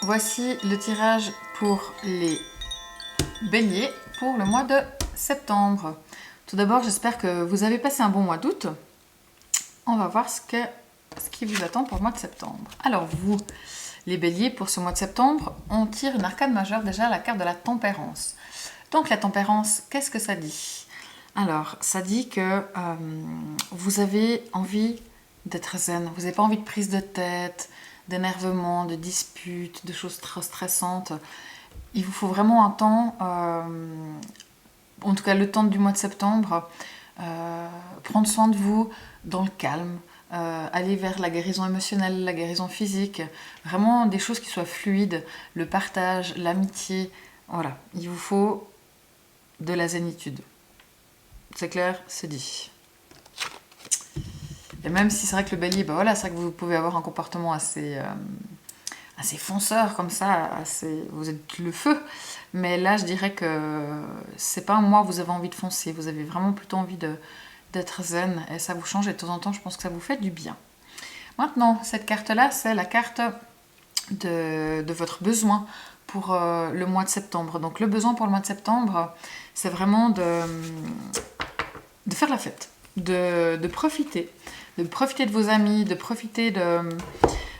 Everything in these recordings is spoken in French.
Voici le tirage pour les béliers pour le mois de septembre. Tout d'abord, j'espère que vous avez passé un bon mois d'août. On va voir ce qui vous attend pour le mois de septembre. Alors vous, les béliers, pour ce mois de septembre, on tire une arcane majeure, déjà la carte de la tempérance. Donc la tempérance, qu'est-ce que ça dit? Alors, ça dit que vous avez envie d'être zen, vous n'avez pas envie de prise de tête, d'énervement, de disputes, de choses trop stressantes. Il vous faut vraiment un temps, en tout cas le temps du mois de septembre, prendre soin de vous dans le calme, aller vers la guérison émotionnelle, la guérison physique, vraiment des choses qui soient fluides, le partage, l'amitié. Voilà, il vous faut de la zénitude. C'est clair, c'est dit. Et même si c'est vrai que le bélier, ben voilà, c'est vrai que vous pouvez avoir un comportement assez fonceur comme ça, vous êtes le feu. Mais là, je dirais que c'est pas un mois où vous avez envie de foncer, vous avez vraiment plutôt envie d'être zen et ça vous change et de temps en temps, je pense que ça vous fait du bien. Maintenant, cette carte-là, c'est la carte de votre besoin pour le mois de septembre. Donc le besoin pour le mois de septembre, c'est vraiment de faire la fête, de profiter de vos amis, de profiter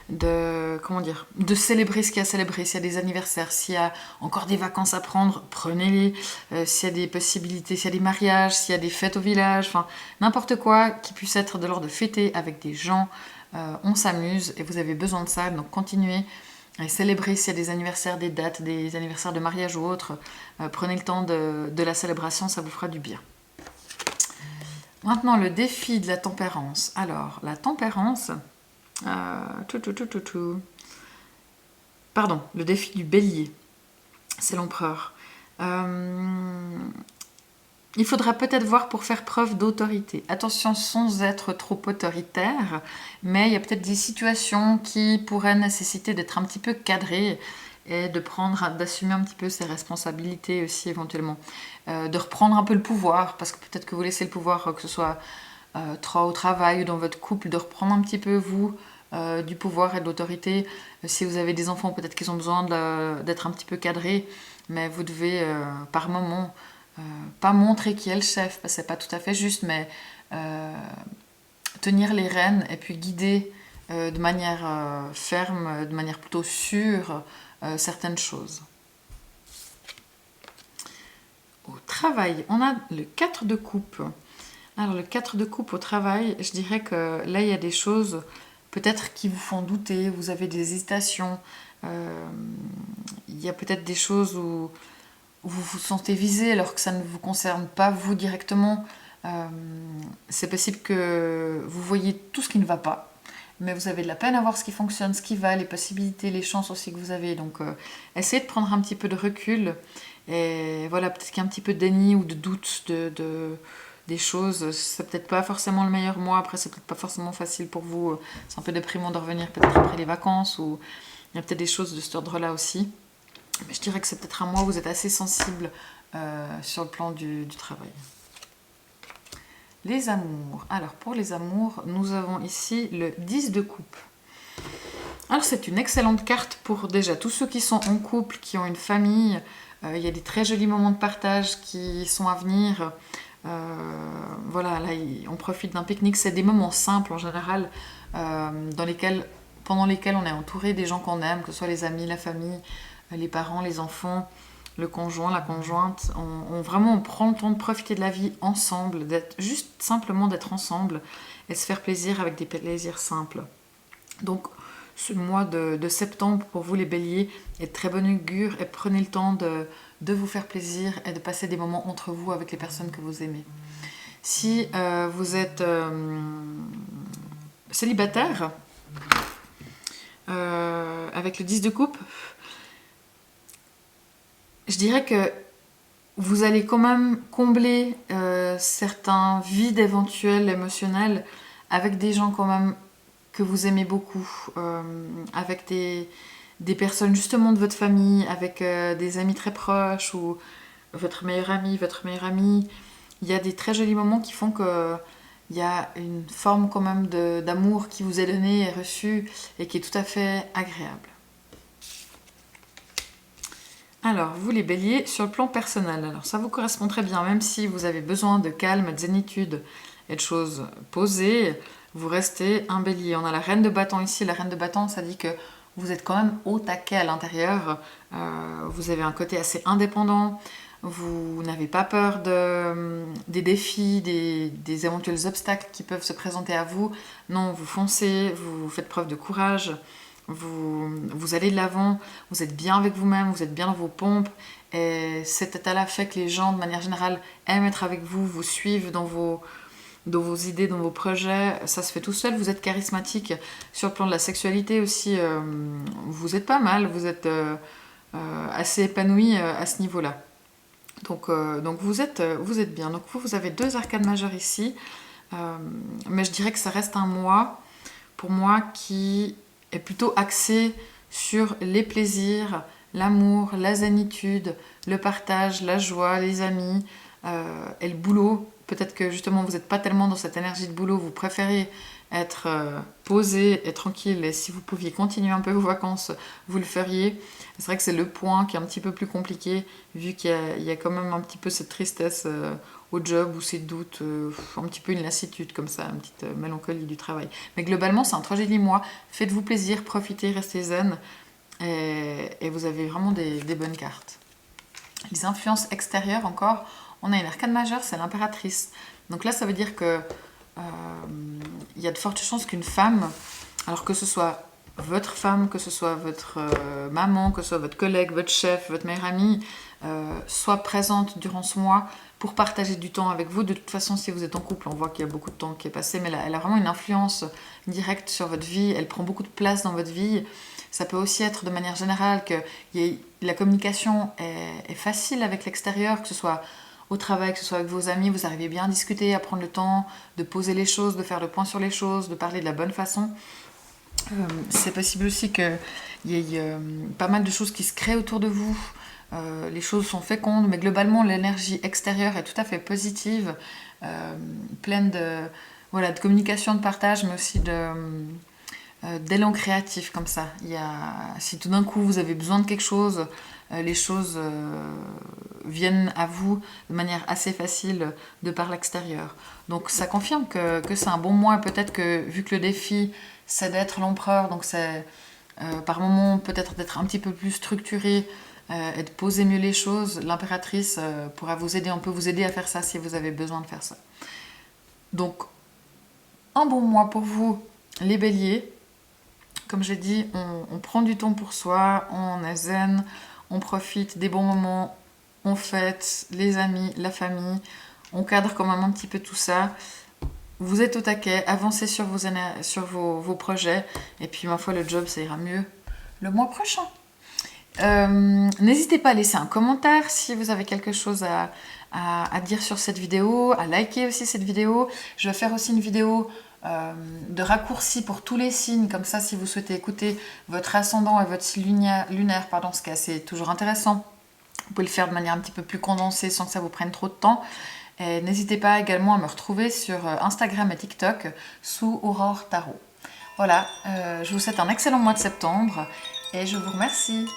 de célébrer ce qu'il y a à célébrer. S'il y a des anniversaires, s'il y a encore des vacances à prendre, prenez-les. S'il y a des possibilités, s'il y a des mariages, s'il y a des fêtes au village, enfin n'importe quoi qui puisse être de l'ordre de fêter avec des gens, on s'amuse et vous avez besoin de ça, donc continuez à célébrer s'il y a des anniversaires, des dates, des anniversaires de mariage ou autres. Prenez le temps de la célébration, ça vous fera du bien. Maintenant, le défi de la tempérance. Alors, la tempérance... Pardon, le défi du bélier. C'est l'empereur. Il faudra peut-être voir pour faire preuve d'autorité. Attention, sans être trop autoritaire, mais il y a peut-être des situations qui pourraient nécessiter d'être un petit peu cadrées et d'assumer un petit peu ses responsabilités aussi éventuellement. De reprendre un peu le pouvoir, parce que peut-être que vous laissez le pouvoir, que ce soit au travail ou dans votre couple, de reprendre un petit peu vous du pouvoir et de l'autorité. Si vous avez des enfants, peut-être qu'ils ont besoin d'être un petit peu cadrés, mais vous devez par moment pas montrer qui est le chef, parce que c'est pas tout à fait juste, mais tenir les rênes et puis guider de manière ferme, de manière plutôt sûre certaines choses. Au travail, on a le 4 de coupe. Alors le 4 de coupe au travail, je dirais que là il y a des choses peut-être qui vous font douter, vous avez des hésitations, il y a peut-être des choses où vous vous sentez visé alors que ça ne vous concerne pas vous directement. C'est possible que vous voyez tout ce qui ne va pas, mais vous avez de la peine à voir ce qui fonctionne, ce qui va, les possibilités, les chances aussi que vous avez. Donc essayez de prendre un petit peu de recul. Et voilà, peut-être qu'il y a un petit peu de déni ou de doute des choses. C'est peut-être pas forcément le meilleur mois. Après, c'est peut-être pas forcément facile pour vous. C'est un peu déprimant de revenir peut-être après les vacances. Ou il y a peut-être des choses de cet ordre-là aussi. Mais je dirais que c'est peut-être un mois où vous êtes assez sensible sur le plan du travail. Les amours. Alors, pour les amours, nous avons ici le 10 de coupe. Alors, c'est une excellente carte pour déjà tous ceux qui sont en couple, qui ont une famille. Il y a des très jolis moments de partage qui sont à venir. Voilà, là, on profite d'un pique-nique. C'est des moments simples en général, pendant lesquels on est entouré des gens qu'on aime, que ce soit les amis, la famille, les parents, les enfants, le conjoint, la conjointe. On prend le temps de profiter de la vie ensemble, juste simplement d'être ensemble et se faire plaisir avec des plaisirs simples. Donc, ce mois de septembre, pour vous les béliers, est de très bon augure et prenez le temps de vous faire plaisir et de passer des moments entre vous avec les personnes que vous aimez. Si vous êtes célibataire, avec le 10 de coupe, je dirais que vous allez quand même combler certains vides éventuels émotionnels avec des gens quand même que vous aimez beaucoup, avec des personnes justement de votre famille, avec des amis très proches ou votre meilleur ami, votre meilleure amie. Il y a des très jolis moments qui font que il y a une forme quand même d'amour qui vous est donnée et reçue et qui est tout à fait agréable. Alors, vous les béliers, sur le plan personnel, alors ça vous correspond très bien, même si vous avez besoin de calme, de zénitude et de choses posées, vous restez un bélier. On a la reine de bâton ici, la reine de bâton, ça dit que vous êtes quand même au taquet à l'intérieur, vous avez un côté assez indépendant, vous n'avez pas peur des défis, des éventuels obstacles qui peuvent se présenter à vous. Non, vous foncez, vous faites preuve de courage. Vous allez de l'avant, vous êtes bien avec vous-même, vous êtes bien dans vos pompes. Et cet état-là fait que les gens, de manière générale, aiment être avec vous, vous suivent dans vos idées, dans vos projets. Ça se fait tout seul, vous êtes charismatique. Sur le plan de la sexualité aussi, vous êtes pas mal, vous êtes assez épanoui à ce niveau-là. Donc vous êtes bien. Donc vous avez 2 arcanes majeures ici. Mais je dirais que ça reste un mois, pour moi, qui est plutôt axé sur les plaisirs, l'amour, la zénitude, le partage, la joie, les amis et le boulot. Peut-être que justement vous n'êtes pas tellement dans cette énergie de boulot, vous préférez être posé et tranquille, et si vous pouviez continuer un peu vos vacances, vous le feriez. C'est vrai que c'est le point qui est un petit peu plus compliqué, vu qu'il y a quand même un petit peu cette tristesse au job, ou ces doutes, un petit peu une lassitude comme ça, une petite mélancolie du travail. Mais globalement, c'est un 3 joli mois. Faites-vous plaisir, profitez, restez zen, et vous avez vraiment des bonnes cartes. Les influences extérieures encore, on a une arcane majeure, c'est l'impératrice. Donc là, ça veut dire que il y a de fortes chances qu'une femme, alors que ce soit votre femme, que ce soit votre maman, que ce soit votre collègue, votre chef, votre meilleure amie, soit présente durant ce mois pour partager du temps avec vous. De toute façon, si vous êtes en couple, on voit qu'il y a beaucoup de temps qui est passé, mais là, elle a vraiment une influence directe sur votre vie, elle prend beaucoup de place dans votre vie. Ça peut aussi être de manière générale que la communication est facile avec l'extérieur, que ce soit au travail, que ce soit avec vos amis, vous arrivez bien à discuter, à prendre le temps de poser les choses, de faire le point sur les choses, de parler de la bonne façon. C'est possible aussi qu'il y ait pas mal de choses qui se créent autour de vous. Les choses sont fécondes, mais globalement l'énergie extérieure est tout à fait positive, pleine de communication, de partage, mais aussi d'élan créatif comme ça. Si tout d'un coup vous avez besoin de quelque chose, les choses viennent à vous de manière assez facile de par l'extérieur. Donc ça confirme que c'est un bon mois. Peut-être que vu que le défi c'est d'être l'empereur, donc c'est par moments peut-être d'être un petit peu plus structuré et de poser mieux les choses, l'impératrice pourra vous aider, on peut vous aider à faire ça si vous avez besoin de faire ça. Donc un bon mois pour vous les béliers. Comme j'ai dit, on prend du temps pour soi, on est zen, on profite des bons moments, on fête les amis, la famille, on cadre quand même un petit peu tout ça. Vous êtes au taquet, avancez sur vos projets, et puis ma foi, le job, ça ira mieux le mois prochain. N'hésitez pas à laisser un commentaire si vous avez quelque chose à dire sur cette vidéo, à liker aussi cette vidéo. Je vais faire aussi une vidéo de raccourci pour tous les signes, comme ça si vous souhaitez écouter votre ascendant et votre signe lunaire, ce qui est toujours intéressant, vous pouvez le faire de manière un petit peu plus condensée sans que ça vous prenne trop de temps. Et n'hésitez pas également à me retrouver sur Instagram et TikTok sous Aurore Tarot. Voilà, je vous souhaite un excellent mois de septembre et je vous remercie.